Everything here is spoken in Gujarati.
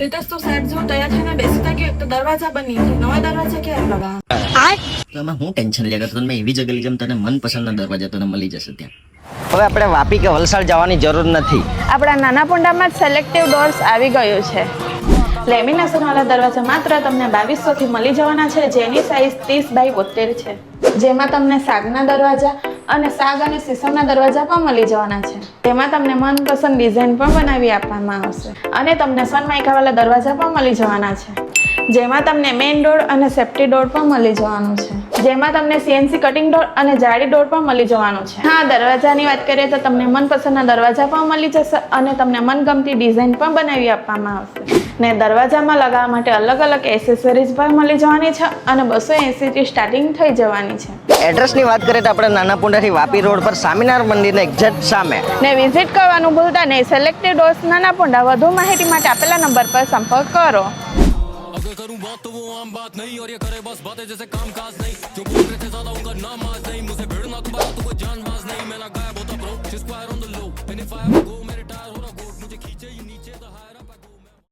रितेश तो सेट जो तैयार है ना बेचता कि तो दरवाजा बनी है नवा दरवाजा क्या लगा તો એમાં હું ટેન્શન લ્યા કરતો મેં એવી જગ્યા જેમ તને મનપસંદના દરવાજા તને મળી જશે ત્યાં. હવે આપણે વાપી કે વલસાડ જવાની જરૂર નથી. આપણા નાના પોંડામાં જ સિલેક્ટિવ ડોર્સ આવી ગયું છે. લેમિનેશન વાળા દરવાજા માત્ર તમને 2200 થી મળી જવાના છે, જેની સાઇઝ 30x72 છે. જેમાં તમને સાગના દરવાજા અને સાગ અને સીસમના દરવાજા પણ મળી જવાના છે. તેમાં તમને મનપસંદ ડિઝાઇન પણ બનાવી આપવામાં આવશે અને તમને સનમાઇકા વાળા દરવાજા પણ મળી જવાના છે. જેમાં તમને મેઇન ડોર અને સેફ્ટી ડોર પણ મળી જવાનું છે. જેમાં તમને CNC કટિંગ ડોર અને જાળી ડોર પણ મળી જવાનું છે. હા, દરવાજાની વાત કરીએ તો તમને મનપસંદના દરવાજા પણ મળી જશે અને તમને મનગમતી ડિઝાઇન પણ બનાવી આપવામાં આવશે. ને દરવાજામાં લગાવવા માટે અલગ અલગ એસેસરીઝ પણ મળી જવાની છે અને 280 થી સ્ટાર્ટિંગ થઈ જવાની છે. એડ્રેસની વાત કરીએ તો આપણે નાના પોંડાથી વાપી રોડ પર સ્વામિનારાયણ મંદિરના એક્ઝેક્ટ સામે. ને વિઝિટ કરવાનું ભૂલતા નહીં. સિલેક્ટેડ ડોર્સ નાના પોંડા. વધુ માહિતી માટે આપેલા નંબર પર સંપર્ક કરો. अगर करूं बात तो वो आम बात नहीं और ये करे बस बातें जैसे काम काज नहीं जो बोल रहे थे ज्यादा उनका नाम आज नहीं मुझे भिड़ना तुम्हारा तो कोई जान बाज नहीं मैं ना गायब होता ब्रो जिस fire on the low and if I